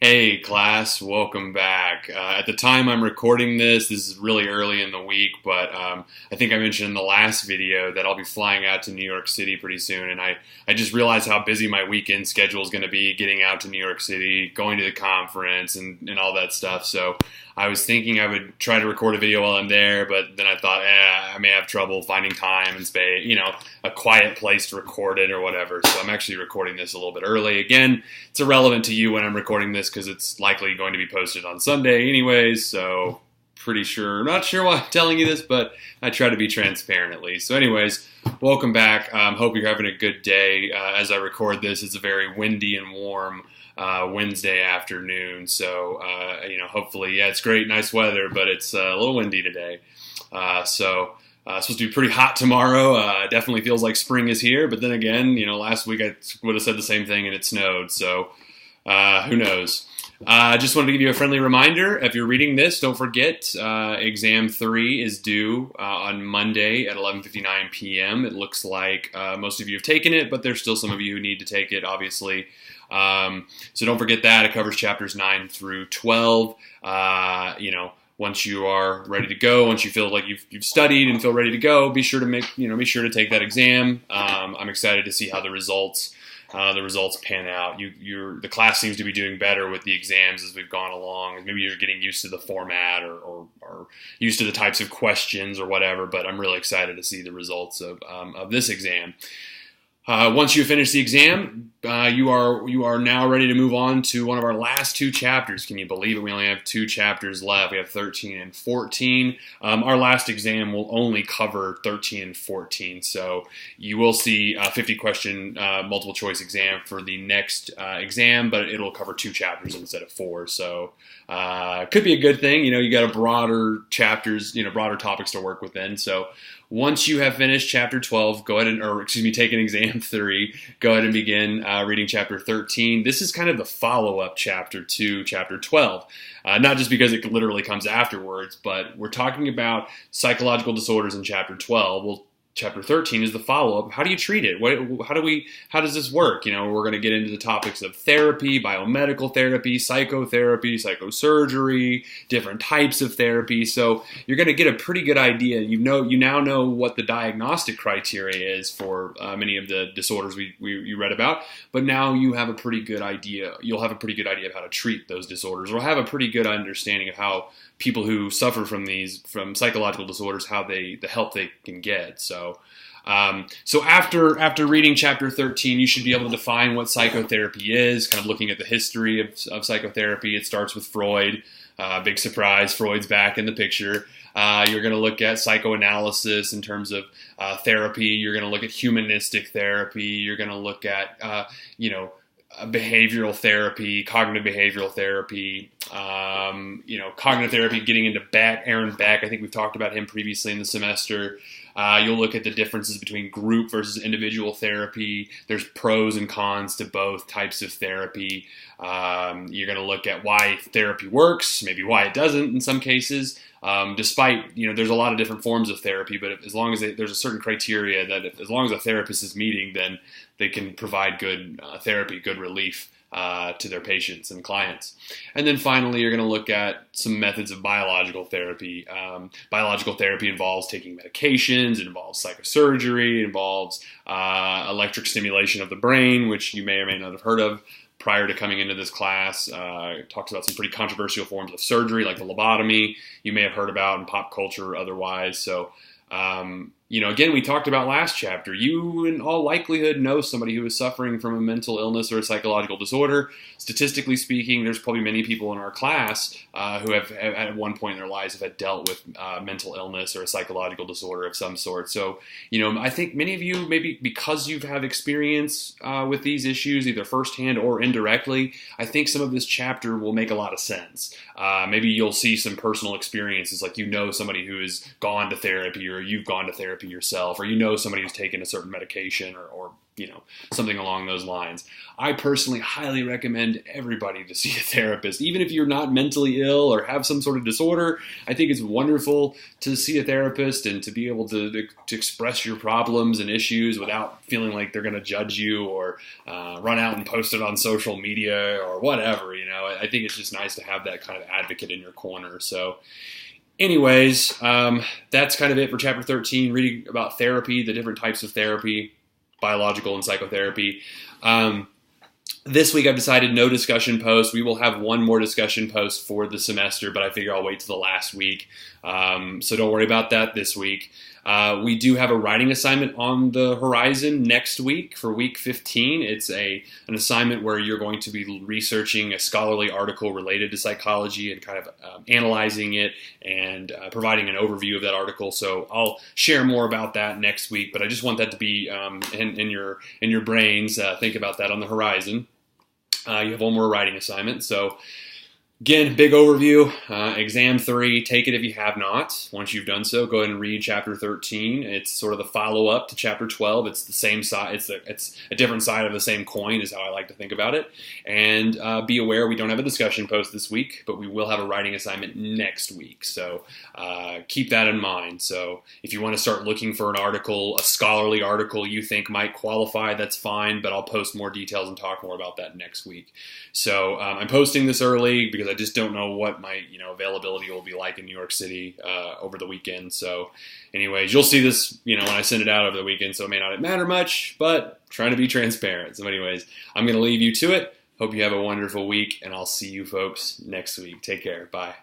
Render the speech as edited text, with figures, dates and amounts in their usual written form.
Hey class, welcome back. At the time I'm recording this is really early in the week, but I think I mentioned in the last video that I'll be flying out to New York City pretty soon, and I just realized how busy my weekend schedule is going to be getting out to New York City, going to the conference, and all that stuff. So I was thinking I would try to record a video while I'm there, but then I thought, I may have trouble finding time and space, a quiet place to record it or whatever. So I'm actually recording this a little bit early. Again, it's irrelevant to you when I'm recording this because it's likely going to be posted on Sunday anyways, so not sure why I'm telling you this, but I try to be transparent at least. So anyways, welcome back. Hope you're having a good day. As I record this, it's a very windy and warm Wednesday afternoon, so hopefully, it's great, nice weather, but it's a little windy today. It's supposed to be pretty hot tomorrow. Definitely feels like spring is here, but then again, last week I would have said the same thing and it snowed, so who knows. Just wanted to give you a friendly reminder. If you're reading this, don't forget Exam 3 is due on Monday at 11:59 p.m. It looks like most of you have taken it, but there's still some of you who need to take it, obviously. So don't forget that. It covers chapters 9 through 12. Once you are ready to go, once you feel like you've studied and feel ready to go, be sure to take that exam. I'm excited to see how the results pan out. The class seems to be doing better with the exams as we've gone along. Maybe you're getting used to the format or used to the types of questions or whatever, but I'm really excited to see the results of this exam. Once you finish the exam, you are now ready to move on to one of our last two chapters. Can you believe it? We only have two chapters left. We have 13 and 14. Our last exam will only cover 13 and 14, so you will see a 50-question multiple choice exam for the next exam, but it'll cover two chapters instead of four. So could be a good thing. You got a broader chapters, broader topics to work within. So once you have finished chapter 12, take an exam 3, go ahead and begin reading chapter 13. This is kind of the follow-up chapter to chapter 12. Not just because it literally comes afterwards, but we're talking about psychological disorders in chapter 12. Well, chapter 13 is the follow-up. How do you treat it? How does this work? We're going to get into the topics of therapy, biomedical therapy, psychotherapy, psychosurgery, different types of therapy. So you're going to get a pretty good idea. You now know what the diagnostic criteria is for many of the disorders you read about, but now you have a pretty good idea. You'll have a pretty good idea of how to treat those disorders, or have a pretty good understanding of how people who suffer from psychological disorders, the help they can get. So after reading chapter 13, you should be able to define what psychotherapy is, kind of looking at the history of psychotherapy. It starts with Freud. Big surprise, Freud's back in the picture. You're going to look at psychoanalysis in terms of therapy. You're going to look at humanistic therapy. You're going to look at, behavioral therapy, cognitive behavioral therapy, cognitive therapy, getting into Aaron Beck. I think we've talked about him previously in the semester. You'll look at the differences between group versus individual therapy. There's pros and cons to both types of therapy. You're going to look at why therapy works, maybe why it doesn't in some cases. Despite, there's a lot of different forms of therapy, but as long as there's a certain criteria that as long as a therapist is meeting, then they can provide good therapy, good relief to their patients and clients. And then finally, you're going to look at some methods of biological therapy. Biological therapy involves taking medications, it involves psychosurgery, it involves electric stimulation of the brain, which you may or may not have heard of prior to coming into this class. It talks about some pretty controversial forms of surgery, like the lobotomy, you may have heard about in pop culture or otherwise. So, again, we talked about last chapter. You, in all likelihood, know somebody who is suffering from a mental illness or a psychological disorder. Statistically speaking, there's probably many people in our class who have, at one point in their lives, have had dealt with mental illness or a psychological disorder of some sort. So, I think many of you, maybe because you have experience with these issues, either firsthand or indirectly, I think some of this chapter will make a lot of sense. Maybe you'll see some personal experiences, like somebody who has gone to therapy, or you've gone to therapy yourself, or somebody who's taken a certain medication or something along those lines. I personally highly recommend everybody to see a therapist. Even if you're not mentally ill or have some sort of disorder, I think it's wonderful to see a therapist and to be able to express your problems and issues without feeling like they're going to judge you or run out and post it on social media or whatever. I think it's just nice to have that kind of advocate in your corner. So anyways, that's kind of it for Chapter 13, reading about therapy, the different types of therapy, biological and psychotherapy. This week I've decided no discussion post. We will have one more discussion post for the semester, but I figure I'll wait till the last week. So don't worry about that this week. We do have a writing assignment on the horizon next week for week 15. It's an assignment where you're going to be researching a scholarly article related to psychology and kind of analyzing it and providing an overview of that article. So I'll share more about that next week, but I just want that to be in your brains. Think about that on the horizon. You have one more writing assignment. So again, big overview, exam 3, take it if you have not. Once you've done so, go ahead and read chapter 13. It's sort of the follow-up to chapter 12. It's the same side, it's a different side of the same coin is how I like to think about it. And be aware we don't have a discussion post this week, but we will have a writing assignment next week. So keep that in mind. So if you want to start looking for an article, a scholarly article you think might qualify, that's fine, but I'll post more details and talk more about that next week. So I'm posting this early because I just don't know what my availability will be like in New York City over the weekend. So anyways, you'll see this when I send it out over the weekend, so it may not matter much, but trying to be transparent. So anyways, I'm going to leave you to it. Hope you have a wonderful week, and I'll see you folks next week. Take care. Bye.